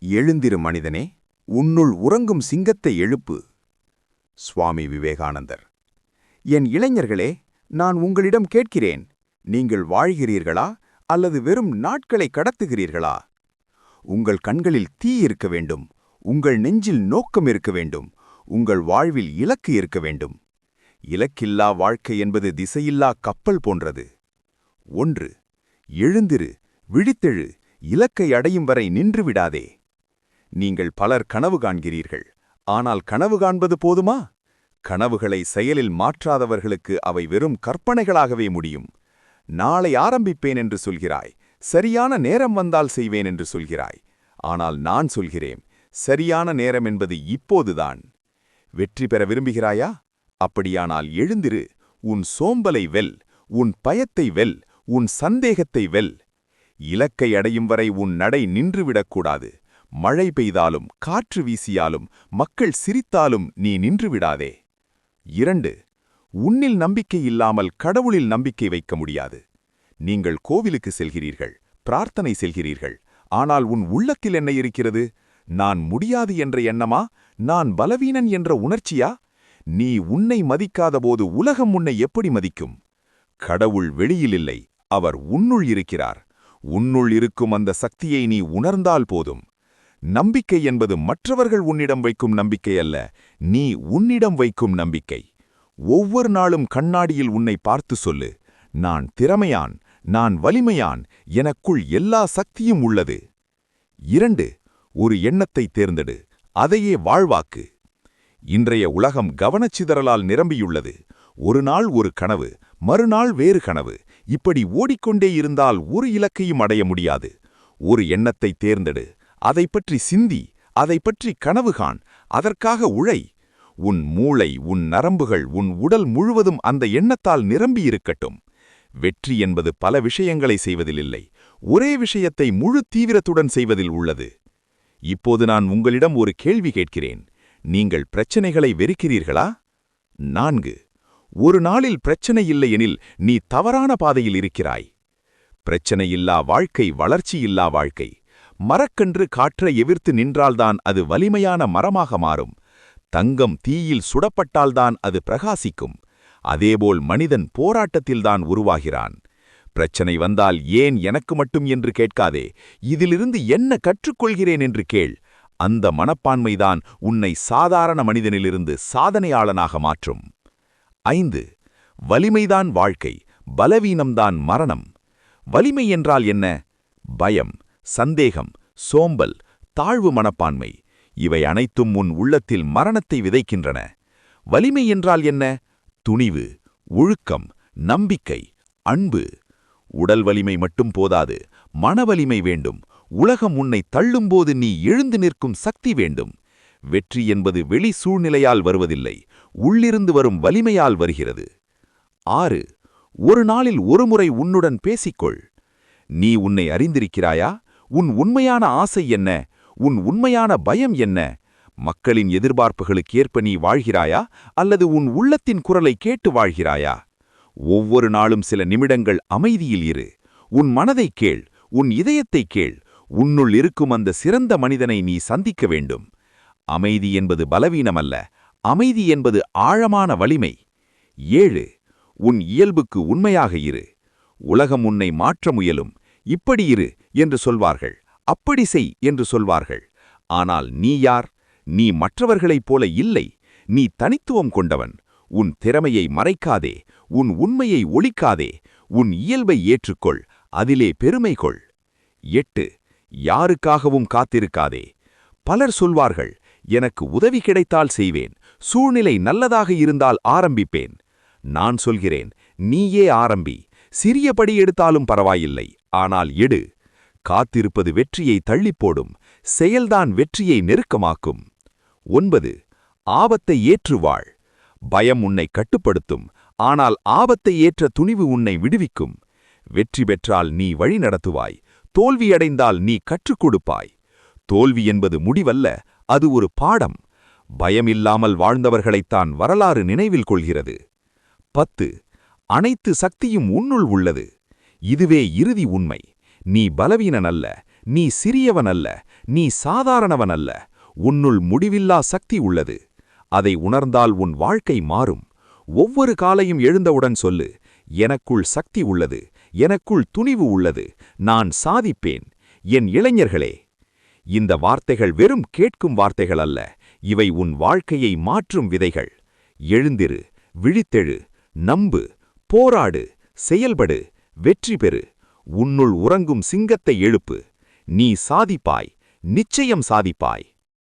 எழுந்திரு மனிதனே, உன்னுள் உறங்கும் சிங்கத்தை எழுப்பு. சுவாமி விவேகானந்தர். என் இளைஞர்களே, நான் உங்களிடம் கேட்கிறேன், நீங்கள் வாழ்கிறீர்களா அல்லது வெறும் நாட்களை கடத்துகிறீர்களா? உங்கள் கண்களில் தீ இருக்க வேண்டும், உங்கள் நெஞ்சில் நோக்கம் இருக்க வேண்டும், உங்கள் வாழ்வில் இலக்கு இருக்க வேண்டும். இலக்கில்லா வாழ்க்கை என்பது திசையில்லா கப்பல் போன்றது. 1. எழுந்திரு, விழித்தெழு, இலக்கை அடையும் வரை நின்று விடாதே. நீங்கள் பலர் கனவு காண்கிறீர்கள், ஆனால் கனவு காண்பது போதுமா? கனவுகளை செயலில் மாற்றாதவர்களுக்கு அவை வெறும் கற்பனைகளாகவே முடியும். நாளை ஆரம்பிப்பேன் என்று சொல்கிறாய், சரியான நேரம் வந்தால் செய்வேன் என்று சொல்கிறாய். ஆனால் நான் சொல்கிறேன், சரியான நேரம் என்பது இப்போதுதான். வெற்றி பெற விரும்புகிறாயா? அப்படியானால் எழுந்திரு, உன் சோம்பலை வெல், உன் பயத்தை வெல், உன் சந்தேகத்தை வெல். இலக்கை அடையும் வரை உன் நடை நின்றுவிடக்கூடாது. மழை பெய்தாலும் காற்று வீசியாலும் மக்கள் சிரித்தாலும் நீ நின்றுவிடாதே. 2. உன்னில் நம்பிக்கை இல்லாமல் கடவுளில் நம்பிக்கை வைக்க முடியாது. நீங்கள் கோவிலுக்கு செல்கிறீர்கள், பிரார்த்தனை செல்கிறீர்கள், ஆனால் உன் உள்ளத்தில் என்ன இருக்கிறது? நான் முடியாது என்ற எண்ணமா? நான் பலவீனன் என்ற உணர்ச்சியா? நீ உன்னை மதிக்காதபோது உலகம் உன்னை எப்படி மதிக்கும்? கடவுள் வெளியில் இல்லை, அவர் உன்னுள் இருக்கிறார். உன்னுள் இருக்கும் அந்த சக்தியை நீ உணர்ந்தால் போதும். நம்பிக்கை என்பது மற்றவர்கள் உன்னிடம் வைக்கும் நம்பிக்கை அல்ல, நீ உன்னிடம் வைக்கும் நம்பிக்கை. ஒவ்வொரு நாளும் கண்ணாடியில் உன்னை பார்த்து சொல்லு, நான் திறமையான், நான் வலிமையான், எனக்குள் எல்லா சக்தியும் உள்ளது. 2. ஒரு எண்ணத்தை தேர்ந்தெடு, அதையே வாழ்வாக்கு. இன்றைய உலகம் கவனச்சிதறலால் நிரம்பியுள்ளது. ஒரு நாள் ஒரு கனவு, மறுநாள் வேறு கனவு, இப்படி ஓடிக்கொண்டே இருந்தால் ஒரு இலக்கையும் அடைய முடியாது. ஒரு எண்ணத்தை தேர்ந்தெடு, அதை பற்றி சிந்தி, அதை பற்றி கனவு காண், அதற்காக உழை. உன் மூளை, உன் நரம்புகள், உன் உடல் முழுவதும் அந்த எண்ணத்தால் நிரம்பியிருக்கட்டும். வெற்றி என்பது பல விஷயங்களை செய்வதில் இல்லை, ஒரே விஷயத்தை முழு தீவிரத்துடன் செய்வதில் உள்ளது. இப்போது நான் உங்களிடம் ஒரு கேள்வி கேட்கிறேன். நீங்கள் பிரச்சனைகளை வெறுக்கிறீர்களா? 4. ஒரு நாளில் பிரச்சனை இல்லையெனில் நீ தவறான பாதையில் இருக்கிறாய். பிரச்சனையில்லா வாழ்க்கை வளர்ச்சியில்லா வாழ்க்கை. மரக்கன்று காற்றை எதிர்த்து நின்றால்தான் அது வலிமையான மரமாக மாறும். தங்கம் தீயில் சுடப்பட்டால்தான் அது பிரகாசிக்கும். அதேபோல் மனிதன் போராட்டத்தில்தான் உருவாகிறான். பிரச்சனை வந்தால் ஏன் எனக்கு மட்டும் என்று கேட்காதே, இதிலிருந்து என்ன கற்றுக்கொள்கிறேன் என்று கேள். அந்த மனப்பான்மைதான் உன்னை சாதாரண மனிதனிலிருந்து சாதனையாளனாக மாற்றும். 5. வலிமைதான் வாழ்க்கை, பலவீனம்தான் மரணம். வலிமை என்றால் என்ன? பயம், சந்தேகம், சோம்பல், தாழ்வு மனப்பான்மை, இவை அனைத்தும் உன் உள்ளத்தில் மரணத்தை விதைக்கின்றன. வலிமை என்றால் என்ன? துணிவு, ஒழுக்கம், நம்பிக்கை, அன்பு. உடல் வலிமை மட்டும் போதாது, மனவலிமை வேண்டும். உலகம் உன்னை தள்ளும்போது நீ எழுந்து நிற்கும் சக்தி வேண்டும். வெற்றி என்பது வெளி சூழ்நிலையால் வருவதில்லை, உள்ளிருந்து வரும் வலிமையால் வருகிறது. 6. ஒரு நாளில் ஒரு முறை உன்னுடன் பேசிக்கொள். நீ உன்னை அறிந்திருக்கிறாயா? உன் உண்மையான ஆசை என்ன? உன் உண்மையான பயம் என்ன? மக்களின் எதிர்பார்ப்புகளுக்கேற்ப நீ வாழ்கிறாயா அல்லது உன் உள்ளத்தின் குரலை கேட்டு வாழ்கிறாயா? ஒவ்வொரு நாளும் சில நிமிடங்கள் அமைதியில் இரு. உன் மனதை கேள், உன் இதயத்தை கேள். உன்னுள் இருக்கும் அந்த சிறந்த மனிதனை நீ சந்திக்க வேண்டும். அமைதி என்பது பலவீனமல்ல, அமைதி என்பது ஆழமான வலிமை. 7. உன் இயல்புக்கு உண்மையாக இரு. உலகம் உன்னை மாற்ற முயலும். இப்படி இரு என்று சொல்வார்கள், அப்படி செய் என்று சொல்வார்கள். ஆனால் நீ யார்? நீ மற்றவர்களைப் போல இல்லை. நீ தனித்துவம் கொண்டவன். உன் திறமையை மறைக்காதே, உன் உண்மையை ஒளிக்காதே, உன் இயல்பை ஏற்றுக்கொள், அதிலே பெருமை கொள். 8. யாருக்காகவும் காத்திருக்காதே. பலர் சொல்வார்கள், எனக்கு உதவி கிடைத்தால் செய்வேன், சூழ்நிலை நல்லதாக இருந்தால் ஆரம்பிப்பேன். நான் சொல்கிறேன், நீயே ஆரம்பி. சிறிய படி எடுத்தாலும் பரவாயில்லை, ஆனால் எடு. காத்திருப்பது வெற்றியை தள்ளிப்போடும், செயல்தான் வெற்றியை நெருக்கமாக்கும். 9. ஆபத்தை ஏற்று வாழ். பயம் உன்னை கட்டுப்படுத்தும், ஆனால் ஆபத்தை ஏற்ற துணிவு உன்னை விடுவிக்கும். வெற்றி பெற்றால் நீ வழி நடத்துவாய், தோல்வியடைந்தால் நீ கற்றுக் கொடுப்பாய். தோல்வி என்பது முடிவல்ல, அது ஒரு பாடம். பயமில்லாமல் வாழ்ந்தவர்களைத்தான் வரலாறு நினைவில் கொள்கிறது. 10. அனைத்து சக்தியும் உன்னுள் உள்ளது. இதுவே இறுதி உண்மை. நீ பலவீனன் அல்ல, நீ சிறியவன் அல்ல, நீ சாதாரணவன் அல்ல. உன்னுள் முடிவில்லா சக்தி உள்ளது. அதை உணர்ந்தால் உன் வாழ்க்கை மாறும். ஒவ்வொரு காலையும் எழுந்தவுடன் சொல்லு, எனக்குள் சக்தி உள்ளது, எனக்குள் துணிவு உள்ளது, நான் சாதிப்பேன். என் இளைஞர்களே, இந்த வார்த்தைகள் வெறும் கேட்கும் வார்த்தைகள் அல்ல, இவை உன் வாழ்க்கையை மாற்றும் விதைகள். எழுந்திரு, விழித்தெழு, நம்பு, போராடு, செயல்படு, வெற்றி பெறு. உன்னுள் உறங்கும் சிங்கத்தை எழுப்பு. நீ சாதிப்பாய், நிச்சயம் சாதிப்பாய்.